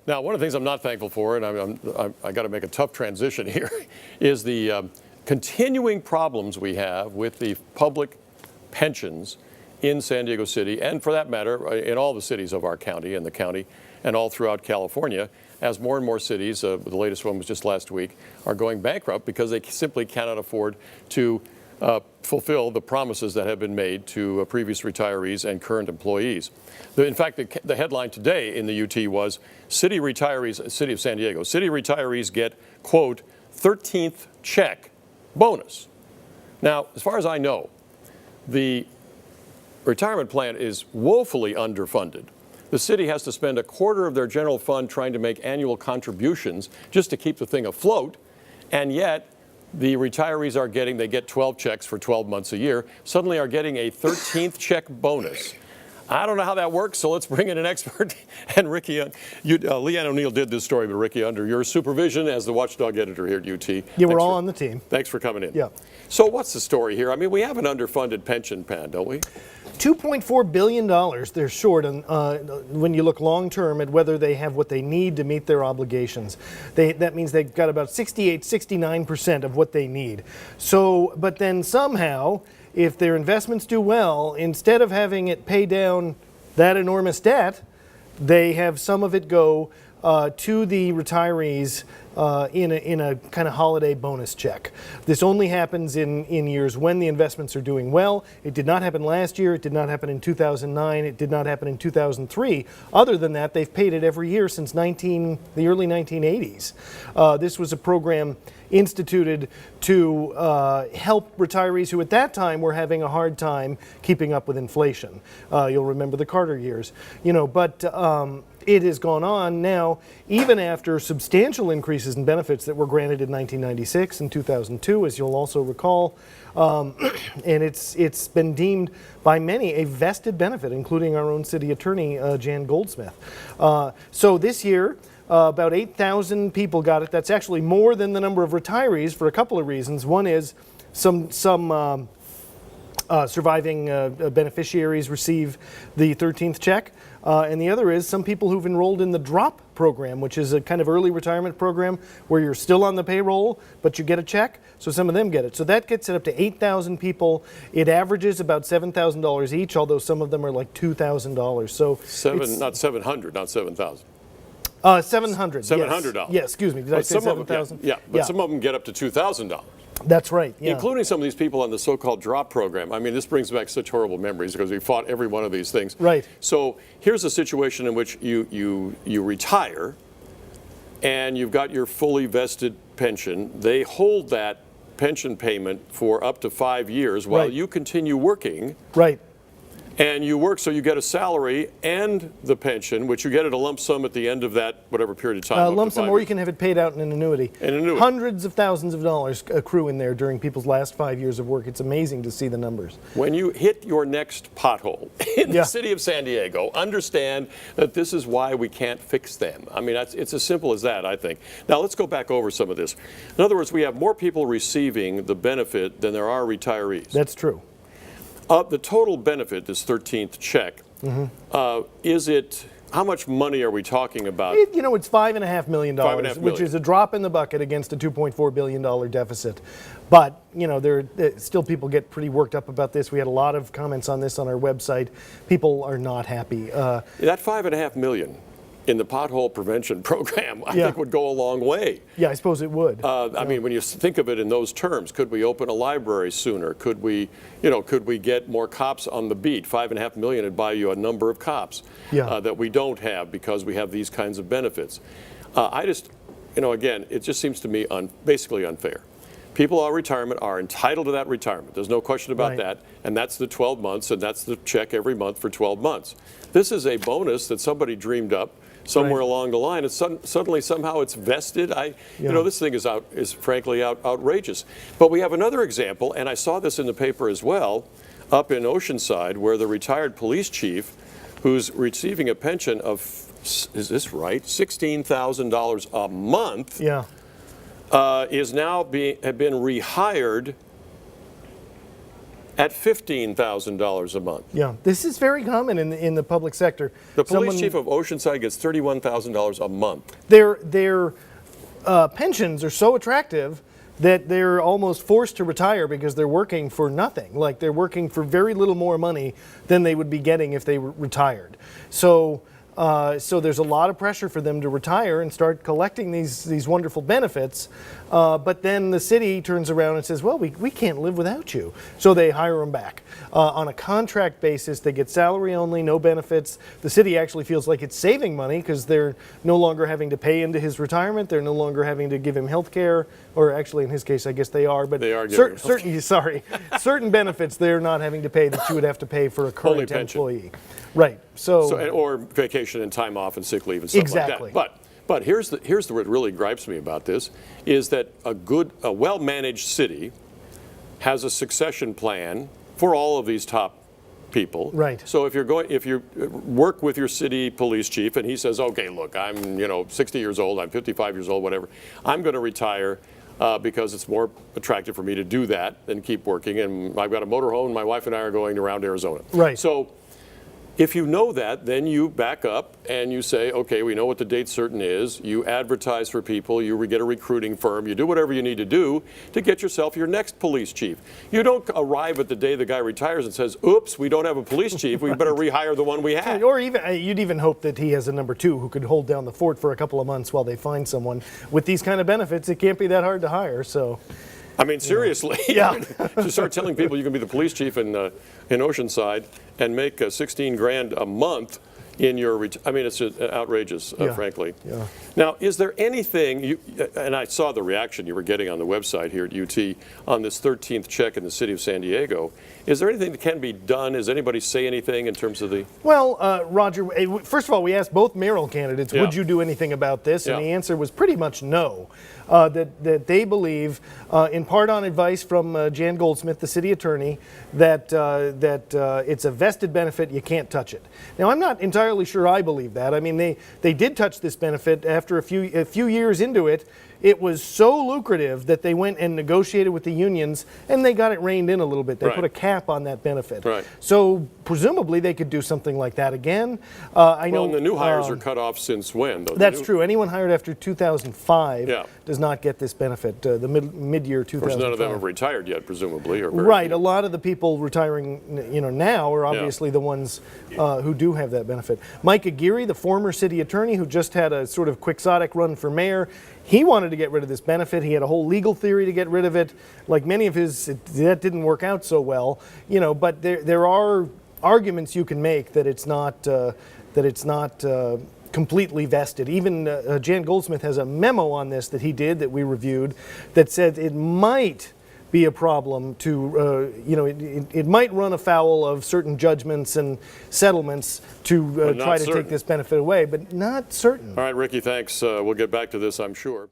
Now, one of the things I'm not thankful for, and I got to make a tough transition here, is the continuing problems we have with the public pensions in San Diego City, and for that matter, in all the cities of our county and the county and all throughout California, as more and more cities, the latest one was just last week, are going bankrupt because they simply cannot afford to fulfill the promises that have been made to previous retirees and current employees. In fact, the headline today in the UT was city retirees, city of San Diego, city retirees get, quote, 13th check bonus. Now, as far as I know, the retirement plan is woefully underfunded. The city has to spend a quarter of their general fund trying to make annual contributions just to keep the thing afloat, and yet the retirees are getting, they get 12 checks for 12 months a year, suddenly are getting a 13th check bonus. I don't know how that works, so let's bring in an expert. And Ricky, Leanne O'Neill did this story, but Ricky, under your supervision as the Watchdog editor here at UT. Yeah, we're all on the team. Thanks for coming in. Yeah. So what's the story here? I mean, we have an underfunded pension plan, don't we? $2.4 billion they're short on, when you look long term at whether they have what they need to meet their obligations. That means they've got about 69% of what they need. So, but then somehow, if their investments do well, instead of having it pay down that enormous debt, they have some of it go to the retirees in a kind of holiday bonus check. This only happens in years when the investments are doing well. It did not happen last year. It did not happen in 2009. It did not happen in 2003. Other than that, they've paid it every year since the early 1980s. This was a program instituted to help retirees who at that time were having a hard time keeping up with inflation. You'll remember the Carter years, but it has gone on now, even after substantial increases in benefits that were granted in 1996 and 2002, as you'll also recall, and it's been deemed by many a vested benefit, including our own city attorney, Jan Goldsmith. So this year, about 8,000 people got it. That's actually more than the number of retirees for a couple of reasons. One is some surviving beneficiaries receive the 13th check. And the other is some people who've enrolled in the DROP program, which is a kind of early retirement program where you're still on the payroll, but you get a check. So some of them get it. So that gets it up to 8,000 people. It averages about $7,000 each, although some of them are like $2,000. So not 700, not 7,000. $700. $700. Yes, excuse me. Did I say 7,000? Yeah, but some of them get up to $2,000. That's right. Yeah. Including some of these people on the so-called DROP program. I mean, this brings back such horrible memories because we fought every one of these things. Right. So here's a situation in which you retire and you've got your fully vested pension. They hold that pension payment for up to 5 years while you continue working. Right. And you work, so you get a salary and the pension, which you get at a lump sum at the end of that whatever period of time. Lump sum, or you can have it paid out in an annuity. Hundreds of thousands of dollars accrue in there during people's last 5 years of work. It's amazing to see the numbers. When you hit your next pothole in the city of San Diego, understand that this is why we can't fix them. I mean, it's as simple as that, I think. Now, let's go back over some of this. In other words, we have more people receiving the benefit than there are retirees. That's true. The total benefit, this 13th check, is it, how much money are we talking about? It's $5.5 million, which is a drop in the bucket against a $2.4 billion deficit. But, still people get pretty worked up about this. We had a lot of comments on this on our website. People are not happy. That $5.5 million in the pothole prevention program, I think would go a long way. Yeah, I suppose it would. I mean, when you think of it in those terms, could we open a library sooner? Could we get more cops on the beat? $5.5 million would buy you a number of cops that we don't have because we have these kinds of benefits. I just, again, it just seems to me basically unfair. People on retirement are entitled to that retirement. There's no question about that. And that's the 12 months, and that's the check every month for 12 months. This is a bonus that somebody dreamed up somewhere along the line, and suddenly somehow it's vested. This thing is frankly outrageous. But we have another example, and I saw this in the paper as well, up in Oceanside, where the retired police chief, who's receiving a pension of, is this right, $16,000 a month, is now have been rehired at $15,000 a month. Yeah, this is very common in the public sector. The police chief of Oceanside gets $31,000 a month. Their pensions are so attractive that they're almost forced to retire because they're working for nothing. Like, they're working for very little more money than they would be getting if they were retired. So there's a lot of pressure for them to retire and start collecting these wonderful benefits. But then the city turns around and says, well, we can't live without you. So they hire them back. On a contract basis, they get salary only, no benefits. The city actually feels like it's saving money because they're no longer having to pay into his retirement. They're no longer having to give him health care. Or actually, in his case, I guess they are. But they are certain benefits they're not having to pay that you would have to pay for a current employee. Right. Or vacation and time off and sick leave and stuff like that. But here's what really gripes me about this is that a well-managed city has a succession plan for all of these top people. Right. So if you work with your city police chief and he says, okay, look, I'm 60 years old, I'm 55 years old, whatever, I'm going to retire because it's more attractive for me to do that than keep working, and I've got a motorhome, my wife and I are going around Arizona. Right. So if you know that, then you back up and you say, okay, we know what the date certain is. You advertise for people, you get a recruiting firm, you do whatever you need to do to get yourself your next police chief. You don't arrive at the day the guy retires and says, oops, we don't have a police chief, we better rehire the one we had. Or even, you'd even hope that he has a number two who could hold down the fort for a couple of months while they find someone. With these kind of benefits, it can't be that hard to hire, so. I mean, seriously. Yeah. To start telling people you can be the police chief in Oceanside and make 16 grand a month in your, I mean, it's outrageous, frankly. Yeah. Now, is there anything, and I saw the reaction you were getting on the website here at UT on this 13th check in the city of San Diego. Is there anything that can be done? Does anybody say anything in terms of the? Well, Roger, first of all, we asked both mayoral candidates, would you do anything about this? And the answer was pretty much no. That they believe, in part on advice from Jan Goldsmith, the city attorney, that it's a vested benefit, you can't touch it. Now, I'm not entirely sure I believe that. I mean, they did touch this benefit after a few years into it. It was so lucrative that they went and negotiated with the unions, and they got it reined in a little bit. They put a cap on that benefit. Right. So presumably they could do something like that again. I know. And the new hires are cut off since when, though? That's true. Anyone hired after 2005 does not get this benefit. The mid-year 2005. Of course, none of them have retired yet, presumably. Or right. A lot of the people retiring, now are obviously the ones who do have that benefit. Mike Aguirre, the former city attorney who just had a sort of quixotic run for mayor, he wanted to get rid of this benefit. He had a whole legal theory to get rid of it. Like many of his, that didn't work out so well. But there are arguments you can make that it's not completely vested. Even Jan Goldsmith has a memo on this that he did that we reviewed that said it might be a problem to, it might run afoul of certain judgments and settlements to try to take this benefit away, but not certain. All right, Ricky, thanks. We'll get back to this, I'm sure.